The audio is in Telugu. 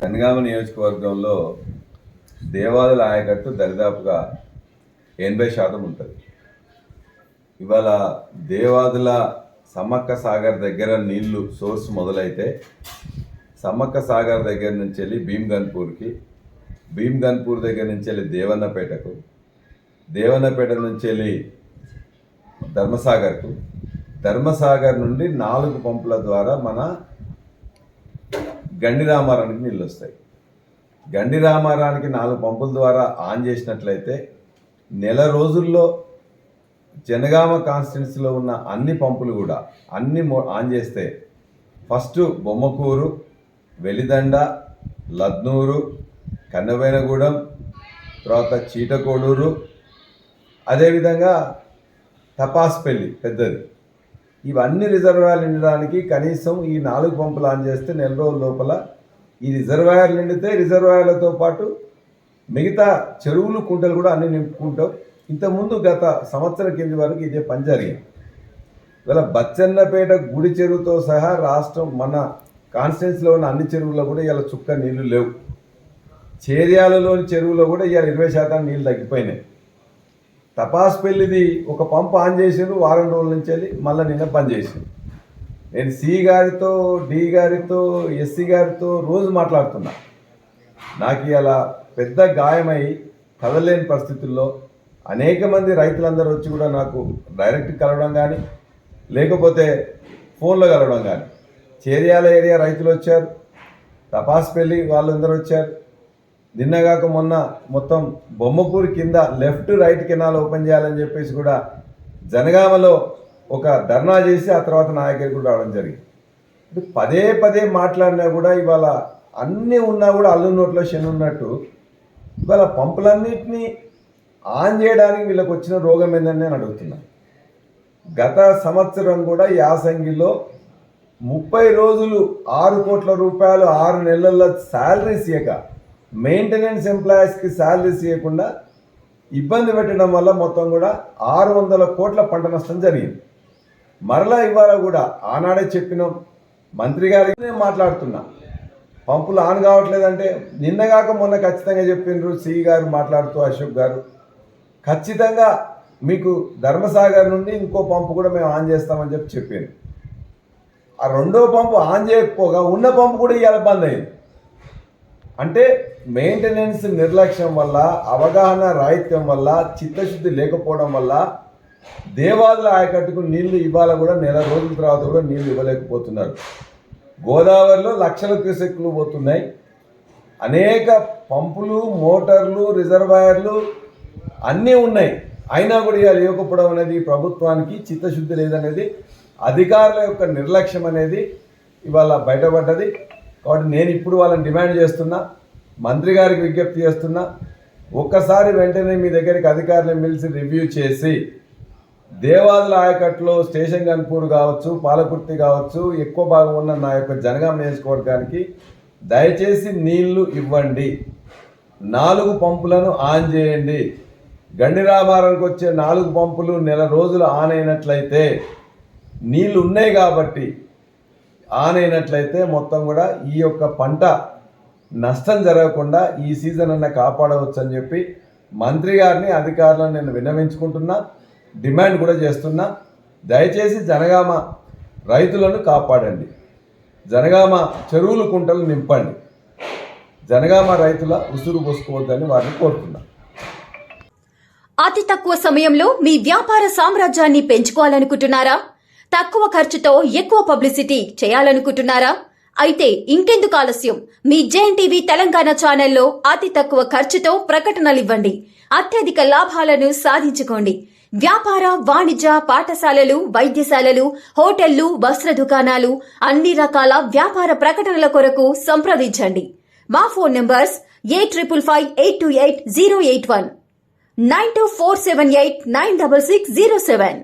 జనగామ నియోజకవర్గంలో దేవాదుల ఆయకట్టు దరిదాపుగా 80% ఉంటుంది. ఇవాళ దేవాదుల సమ్మక్క సాగర్ దగ్గర నీళ్లు సోర్స్ మొదలైతే సమ్మక్క సాగర్ దగ్గర నుంచి వెళ్ళి భీమ్గన్పూర్కి, భీమ్గన్పూర్ దగ్గర నుంచి వెళ్ళి దేవన్నపేటకు, దేవన్నపేట నుంచి వెళ్ళి ధర్మసాగర్కు, ధర్మసాగర్ నుండి 4 పంపుల ద్వారా మన గండి రామారానికి నీళ్ళు వస్తాయి. గండి రామారానికి 4 పంపుల ద్వారా ఆన్ చేసినట్లయితే నెల రోజుల్లో జనగామ కాన్స్టిట్యున్సీలో ఉన్న అన్ని పంపులు కూడా అన్ని ఆన్ చేస్తే ఫస్ట్ బొమ్మకూరు, వెలిదండ, లద్నూరు, కన్నబైనగూడెం, తర్వాత చీటకోడూరు, అదేవిధంగా తపాస్పల్లి పెద్దది, ఇవన్నీ రిజర్వాయర్లు నిండడానికి కనీసం ఈ 4 పంపులు ఆన్ చేస్తే నెల రోజుల లోపల ఈ రిజర్వాయర్లు నిండితే రిజర్వాయర్లతో పాటు మిగతా చెరువులు కుంటలు కూడా అన్ని నింపుకుంటాం. ఇంతకుముందు గత సంవత్సరం కింది వరకు ఇదే పని జరిగింది. ఇవాళ బచ్చన్నపేట గుడి చెరువుతో సహా రాష్ట్రం మన కాన్స్టిట్యున్సీలో ఉన్న అన్ని చెరువుల్లో కూడా ఇవాళ చుక్క నీళ్లు లేవు. చేర్యాలలోని చెరువులో కూడా ఇవాళ 20% నీళ్ళు తగ్గిపోయినాయి. తపాస్పల్లిది ఒక పంపు ఆన్ చేసిండ్రు, వారం రోజుల నుంచి వెళ్ళి మళ్ళీ నిన్న బంద్ చేసిండ్రు. నేను సి గారితో, డి గారితో, ఎస్సీ గారితో రోజు మాట్లాడుతున్నా. నాకు ఇలా పెద్ద గాయమై కదలేని పరిస్థితుల్లో అనేక మంది రైతులందరూ వచ్చి కూడా నాకు డైరెక్ట్ కలవడం కానీ లేకపోతే ఫోన్లో కలవడం కానీ, చేర్యాల ఏరియా రైతులు వచ్చారు, తపాస్పల్లి వాళ్ళందరూ వచ్చారు. నిన్నగాక మొన్న మొత్తం బొమ్మకూరు కింద లెఫ్ట్ రైట్ కెనాల్ ఓపెన్ చేయాలని చెప్పేసి కూడా జనగామలో ఒక ధర్నా చేసి ఆ తర్వాత నా దగ్గరికి కూడా రావడం జరిగింది. పదే పదే మాట్లాడినా కూడా ఇవాళ అన్నీ ఉన్నా కూడా అల్లు నోట్లో శని ఉన్నట్టు ఇవాళ పంపులన్నింటినీ ఆన్ చేయడానికి వీళ్ళకి వచ్చిన రోగం ఏందని నేను అడుగుతున్నాను. గత సంవత్సరం కూడా యాసంగిలో 30 రోజులు 6 కోట్ల రూపాయలు 6 నెలల శాలరీస్ ఇవ్వక, మెయింటెనెన్స్ ఎంప్లాయీస్కి శాలరీస్ ఇవ్వకుండా ఇబ్బంది పెట్టడం వల్ల మొత్తం కూడా 600 కోట్ల పంట నష్టం జరిగింది. మరలా ఇవాళ కూడా ఆనాడే చెప్పినాం, మంత్రి గారికి మాట్లాడుతున్నా, పంపులు ఆన్ కావట్లేదంటే నిన్నగాక మొన్న ఖచ్చితంగా చెప్పిండ్రు సి గారు మాట్లాడుతూ, అశోక్ గారు ఖచ్చితంగా మీకు ధర్మసాగర్ నుండి ఇంకో పంపు కూడా మేము ఆన్ చేస్తామని చెప్పాను. ఆ 2వ పంపు ఆన్ చేయకపోగా ఉన్న పంపు కూడా ఇవాళ బంద్ అయింది. అంటే మెయింటెనెన్స్ నిర్లక్ష్యం వల్ల, అవగాహన రాహిత్యం వల్ల, చిత్తశుద్ధి లేకపోవడం వల్ల దేవాదుల ఆయకట్టుకు నీళ్లు ఇవాళ కూడా నెల రోజుల తర్వాత కూడా నీళ్లు ఇవ్వలేకపోతున్నారు. గోదావరిలో లక్షల క్యూసెక్లు పోతున్నాయి. అనేక పంపులు, మోటార్లు, రిజర్వాయర్లు అన్నీ ఉన్నాయి. అయినా కూడా ఇవాళ ఇవ్వకపోవడం అనేది ప్రభుత్వానికి చిత్తశుద్ధి లేదనేది, అధికారుల యొక్క నిర్లక్ష్యం అనేది ఇవాళ బయటపడ్డది. కాబట్టి నేను ఇప్పుడు వాళ్ళని డిమాండ్ చేస్తున్నా, మంత్రి గారికి విజ్ఞప్తి చేస్తున్నా, ఒక్కసారి వెంటనే మీ దగ్గరికి అధికారులను పిలిచి రివ్యూ చేసి దేవాదుల ఆయకట్టులో స్టేషన్ గన్పూర్ కావచ్చు, పాలకుర్తి కావచ్చు, ఎక్కువ భాగం ఉన్న నా యొక్క జనగామ నియోజకవర్గానికి దయచేసి నీళ్లు ఇవ్వండి, 4 పంపులను ఆన్ చేయండి. గండి రామారానికి వచ్చే 4 పంపులు నెల రోజులు ఆన్ అయినట్లయితే, నీళ్లు ఉన్నాయి కాబట్టి ఆన్ అయినట్లయితే మొత్తం కూడా ఈ యొక్క పంట నష్టం జరగకుండా ఈ సీజన్ అన్న కాపాడవచ్చు అని చెప్పి మంత్రి గారిని, అధికారులను నేను విన్నవించుకుంటున్నా, డిమాండ్ కూడా చేస్తున్నా. దయచేసి జనగామ రైతులను కాపాడండి, జనగామ చెరువులు కుంటలు నింపండి, జనగామ రైతుల ఉసురు పోసుకోవద్దని వారిని కోరుతున్నా. అతి తక్కువ సమయంలో మీ వ్యాపార సామ్రాజ్యాన్ని పెంచుకోవాలనుకుంటున్నారా? తక్కువ ఖర్చుతో ఎక్కువ పబ్లిసిటీ చేయాలనుకుంటున్నారా? అయితే ఇంకెందుకు ఆలస్యం? మీ జేఎన్టీవీ తెలంగాణ ఛానల్లో అతి తక్కువ ఖర్చుతో ప్రకటనలు ఇవ్వండి, అత్యధిక లాభాలను సాధించుకోండి. వ్యాపార, వాణిజ్య, పాఠశాలలు, వైద్యశాలలు, హోటళ్లు, వస్త్ర దుకాణాలు, అన్ని రకాల వ్యాపార ప్రకటనల కొరకు సంప్రదించండి. మా ఫోన్ నంబర్స్ 8558280881, 9247896607.